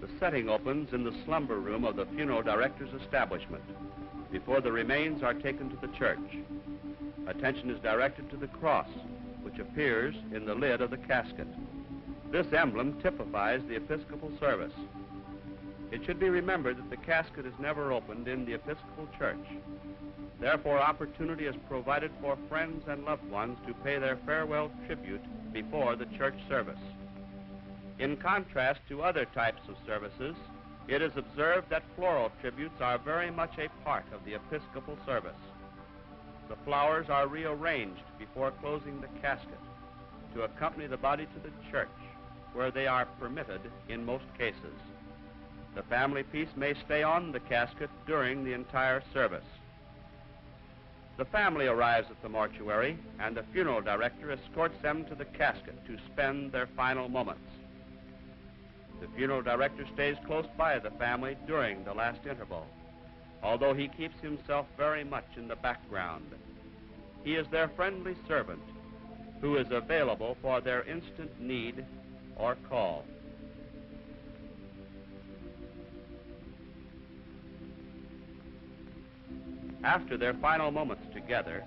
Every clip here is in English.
The setting opens in the slumber room of the funeral director's establishment before the remains are taken to the church. Attention is directed to the cross, which appears in the lid of the casket. This emblem typifies the Episcopal service. It should be remembered that the casket is never opened in the Episcopal Church. Therefore, opportunity is provided for friends and loved ones to pay their farewell tribute before the church service. In contrast to other types of services, it is observed that floral tributes are very much a part of the Episcopal service. The flowers are rearranged before closing the casket to accompany the body to the church, where they are permitted in most cases. The family piece may stay on the casket during the entire service. The family arrives at the mortuary, and the funeral director escorts them to the casket to spend their final moments. The funeral director stays close by the family during the last interval, although he keeps himself very much in the background. He is their friendly servant who is available for their instant need or call. After their final moments together,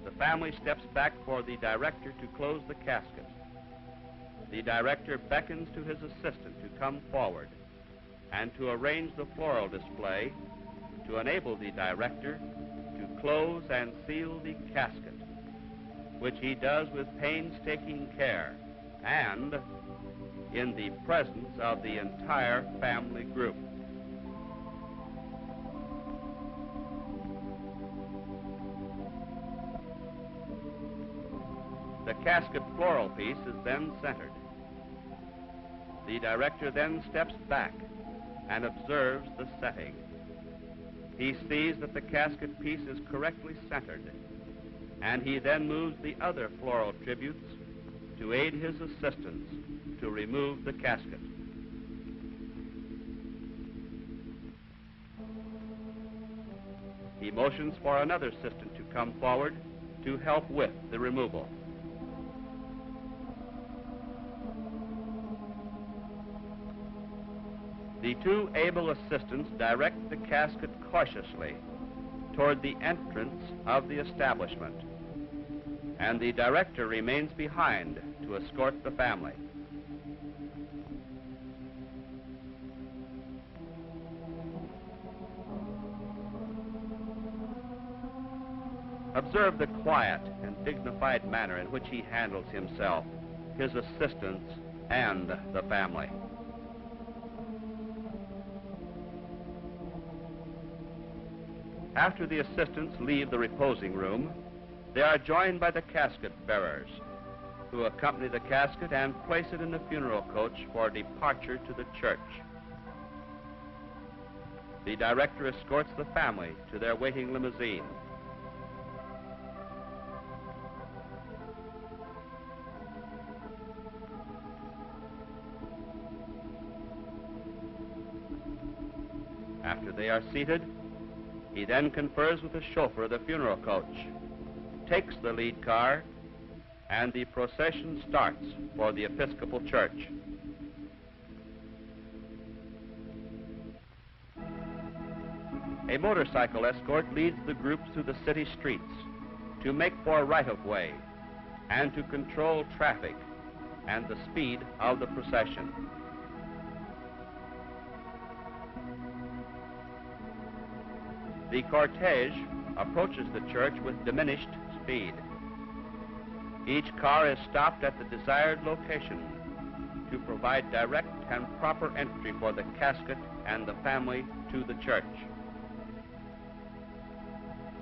the family steps back for the director to close the casket. The director beckons to his assistant to come forward and to arrange the floral display to enable the director to close and seal the casket, which he does with painstaking care and in the presence of the entire family group. The casket floral piece is then centered. The director then steps back and observes the setting. He sees that the casket piece is correctly centered, and he then moves the other floral tributes to aid his assistants to remove the casket. He motions for another assistant to come forward to help with the removal. The two able assistants direct the casket cautiously toward the entrance of the establishment, and the director remains behind to escort the family. Observe the quiet and dignified manner in which he handles himself, his assistants, and the family. After the assistants leave the reposing room, they are joined by the casket bearers, who accompany the casket and place it in the funeral coach for departure to the church. The director escorts the family to their waiting limousine. After they are seated, he then confers with the chauffeur of the funeral coach, takes the lead car, and the procession starts for the Episcopal Church. A motorcycle escort leads the groups through the city streets to make for right-of-way and to control traffic and the speed of the procession. The cortege approaches the church with diminished speed. Each car is stopped at the desired location to provide direct and proper entry for the casket and the family to the church.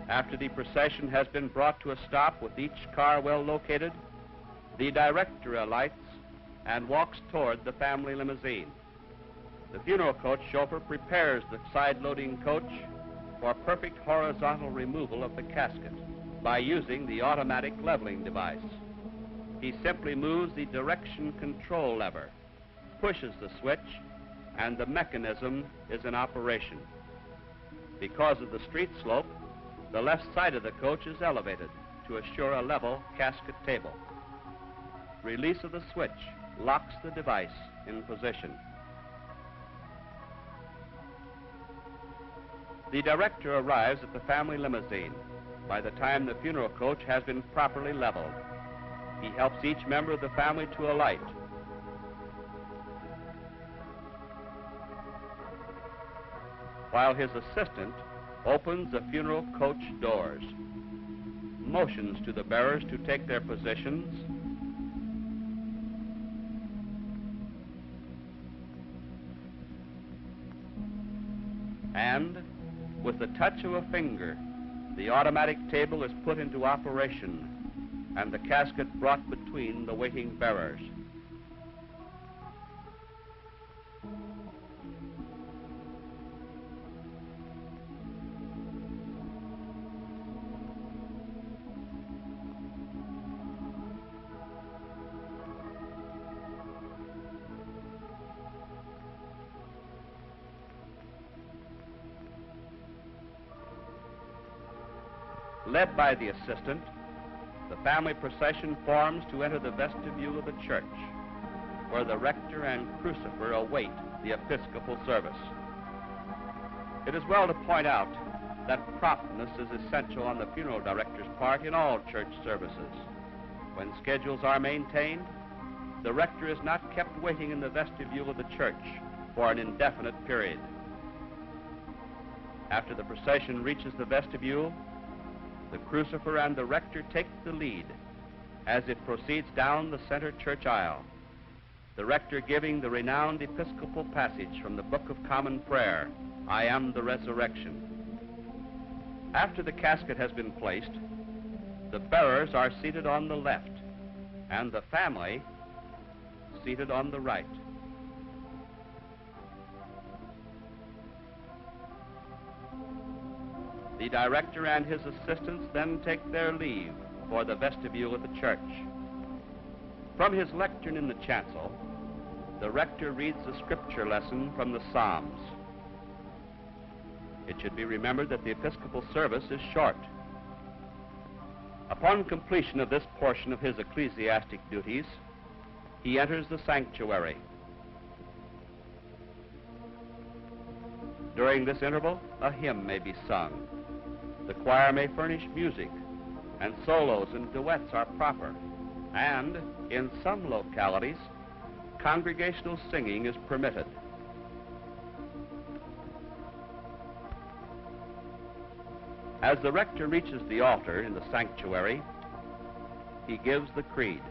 After the procession has been brought to a stop with each car well located, the director alights and walks toward the family limousine. The funeral coach chauffeur prepares the side-loading coach for perfect horizontal removal of the casket by using the automatic leveling device. He simply moves the direction control lever, pushes the switch, and the mechanism is in operation. Because of the street slope, the left side of the coach is elevated to assure a level casket table. Release of the switch locks the device in position. The director arrives at the family limousine by the time the funeral coach has been properly leveled. He helps each member of the family to alight. While his assistant opens the funeral coach doors, motions to the bearers to take their positions, and with the touch of a finger, the automatic table is put into operation and the casket brought between the waiting bearers. Led by the assistant, the family procession forms to enter the vestibule of the church, where the rector and crucifer await the Episcopal service. It is well to point out that promptness is essential on the funeral director's part in all church services. When schedules are maintained, the rector is not kept waiting in the vestibule of the church for an indefinite period. After the procession reaches the vestibule, the crucifer and the rector take the lead as it proceeds down the center church aisle, the rector giving the renowned Episcopal passage from the Book of Common Prayer, I am the resurrection. After the casket has been placed, the bearers are seated on the left and the family seated on the right. The director and his assistants then take their leave for the vestibule of the church. From his lectern in the chancel, the rector reads a scripture lesson from the Psalms. It should be remembered that the Episcopal service is short. Upon completion of this portion of his ecclesiastic duties, he enters the sanctuary. During this interval, a hymn may be sung. The choir may furnish music, and solos and duets are proper, and in some localities, congregational singing is permitted. As the rector reaches the altar in the sanctuary, he gives the creed.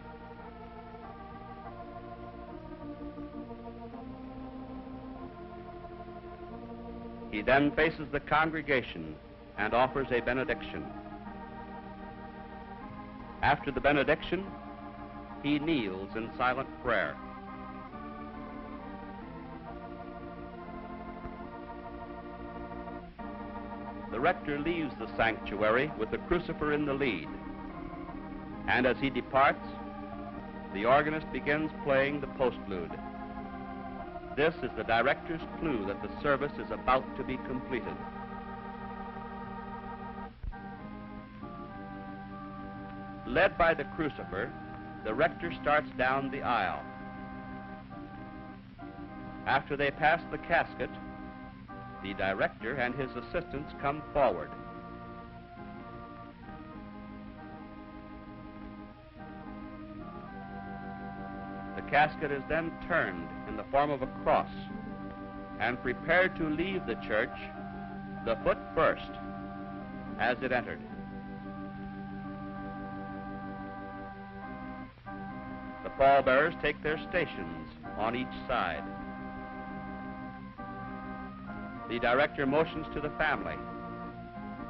He then faces the congregation and offers a benediction. After the benediction, he kneels in silent prayer. The rector leaves the sanctuary with the crucifer in the lead, and as he departs, the organist begins playing the postlude. This is the director's clue that the service is about to be completed. Led by the crucifer, the rector starts down the aisle. After they pass the casket, the director and his assistants come forward. The casket is then turned in the form of a cross and prepared to leave the church, the foot first, as it entered. The pallbearers take their stations on each side. The director motions to the family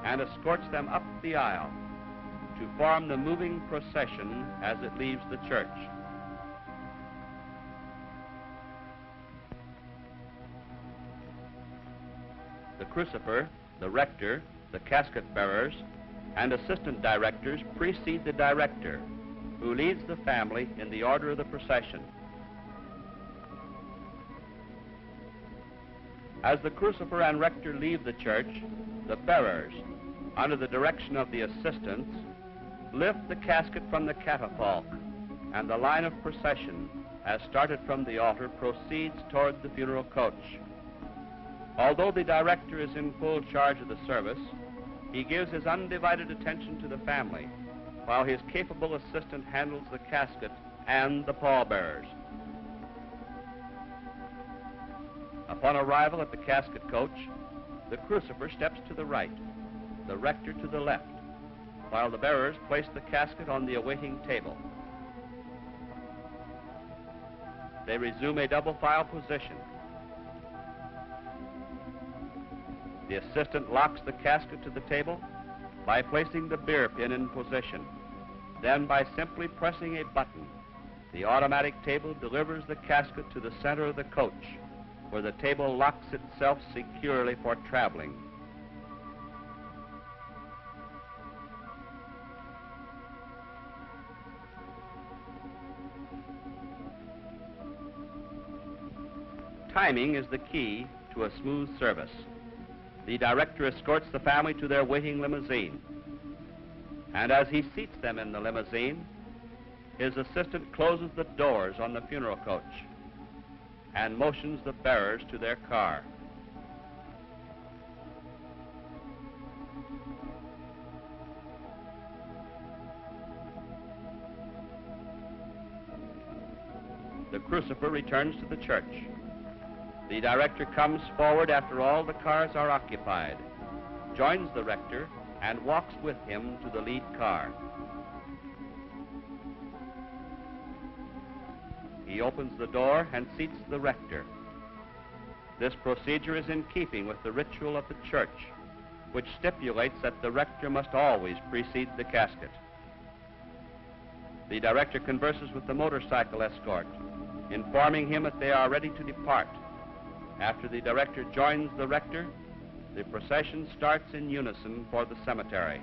and escorts them up the aisle to form the moving procession as it leaves the church. The crucifer, the rector, the casket bearers, and assistant directors precede the director, who leads the family in the order of the procession. As the crucifer and rector leave the church, the bearers, under the direction of the assistants, lift the casket from the catafalque, and the line of procession, as started from the altar, proceeds toward the funeral coach. Although the director is in full charge of the service, he gives his undivided attention to the family, while his capable assistant handles the casket and the pallbearers. Upon arrival at the casket coach, the crucifer steps to the right, the rector to the left, while the bearers place the casket on the awaiting table. They resume a double file position. The assistant locks the casket to the table by placing the beer pin in position. Then, by simply pressing a button, the automatic table delivers the casket to the center of the coach, where the table locks itself securely for traveling. Timing is the key to a smooth service. The director escorts the family to their waiting limousine, and as he seats them in the limousine, his assistant closes the doors on the funeral coach and motions the bearers to their car. The crucifer returns to the church. The director comes forward after all the cars are occupied, joins the rector, and walks with him to the lead car. He opens the door and seats the rector. This procedure is in keeping with the ritual of the church, which stipulates that the rector must always precede the casket. The director converses with the motorcycle escort, informing him that they are ready to depart. After the director joins the rector, the procession starts in unison for the cemetery.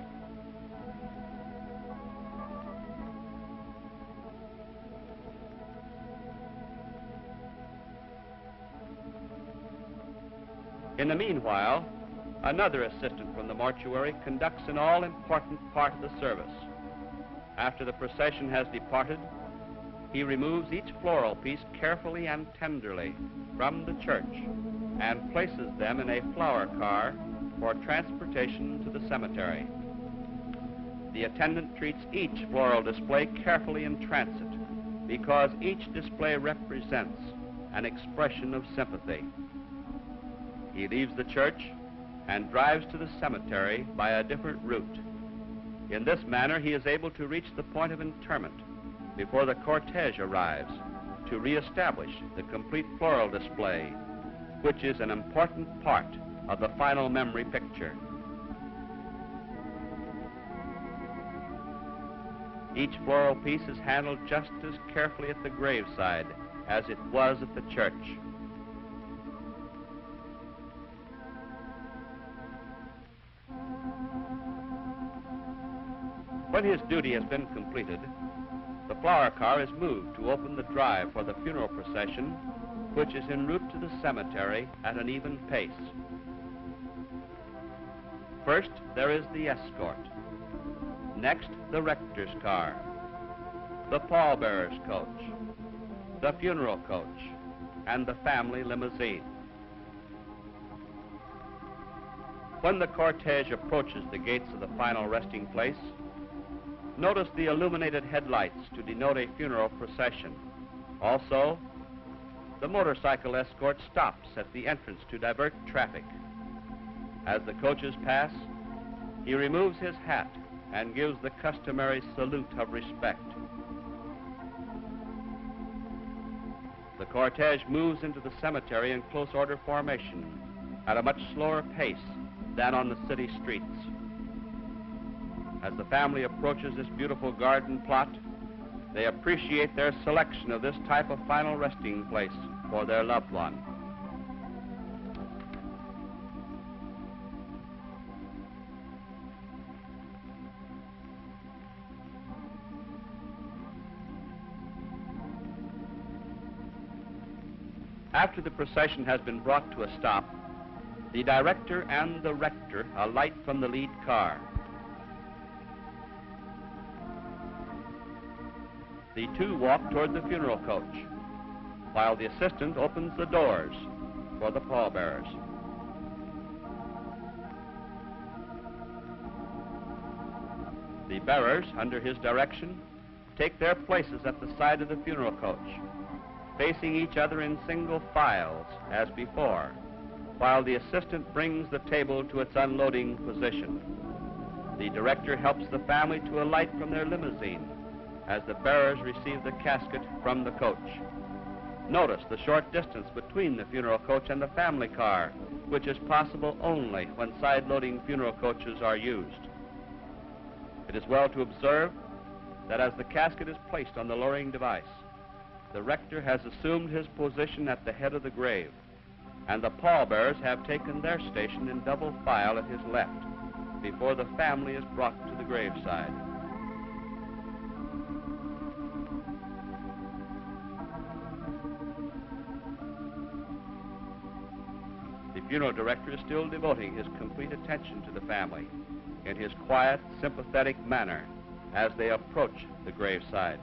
In the meanwhile, another assistant from the mortuary conducts an all-important part of the service. After the procession has departed, he removes each floral piece carefully and tenderly from the church and places them in a flower car for transportation to the cemetery. The attendant treats each floral display carefully in transit because each display represents an expression of sympathy. He leaves the church and drives to the cemetery by a different route. In this manner, he is able to reach the point of interment before the cortege arrives to reestablish the complete floral display, which is an important part of the final memory picture. Each floral piece is handled just as carefully at the graveside as it was at the church. When his duty has been completed, the flower car is moved to open the drive for the funeral procession, which is en route to the cemetery at an even pace. First, there is the escort. Next, the rector's car, the pallbearer's coach, the funeral coach, and the family limousine. When the cortege approaches the gates of the final resting place, notice the illuminated headlights to denote a funeral procession. Also, the motorcycle escort stops at the entrance to divert traffic. As the coaches pass, he removes his hat and gives the customary salute of respect. The cortege moves into the cemetery in close order formation at a much slower pace than on the city streets. As the family approaches this beautiful garden plot, they appreciate their selection of this type of final resting place for their loved one. After the procession has been brought to a stop, the director and the rector alight from the lead car. The two walk toward the funeral coach, while the assistant opens the doors for the pallbearers. The bearers, under his direction, take their places at the side of the funeral coach, facing each other in single files as before, while the assistant brings the table to its unloading position. The director helps the family to alight from their limousine as the bearers receive the casket from the coach. Notice the short distance between the funeral coach and the family car, which is possible only when side-loading funeral coaches are used. It is well to observe that as the casket is placed on the lowering device, the rector has assumed his position at the head of the grave, and the pallbearers have taken their station in double file at his left before the family is brought to the graveside. The funeral director is still devoting his complete attention to the family in his quiet, sympathetic manner as they approach the graveside.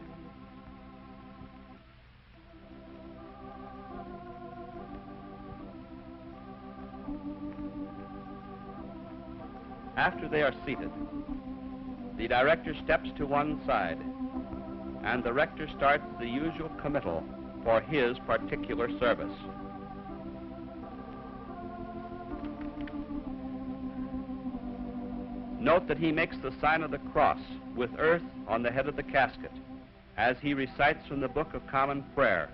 After they are seated, the director steps to one side, and the rector starts the usual committal for his particular service. Note that he makes the sign of the cross with earth on the head of the casket as he recites from the Book of Common Prayer,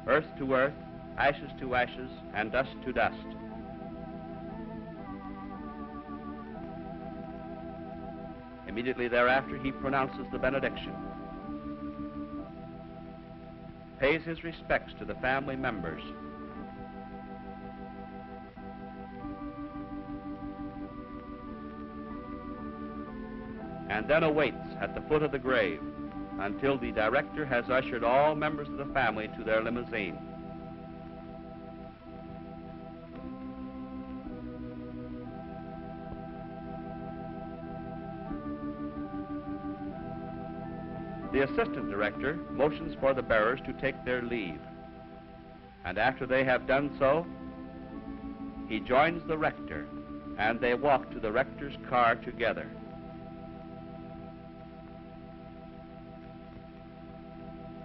earth to earth, ashes to ashes, and dust to dust. Immediately thereafter, he pronounces the benediction, pays his respects to the family members, and then awaits at the foot of the grave until the director has ushered all members of the family to their limousine. The assistant director motions for the bearers to take their leave, and after they have done so, he joins the rector, and they walk to the rector's car together.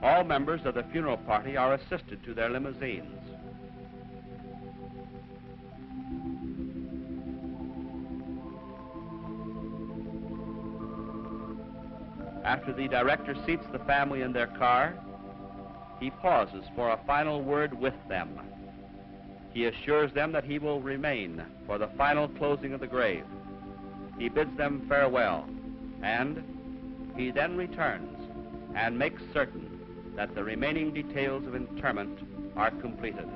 All members of the funeral party are assisted to their limousines. After the director seats the family in their car, he pauses for a final word with them. He assures them that he will remain for the final closing of the grave. He bids them farewell, and he then returns and makes certain that the remaining details of interment are completed.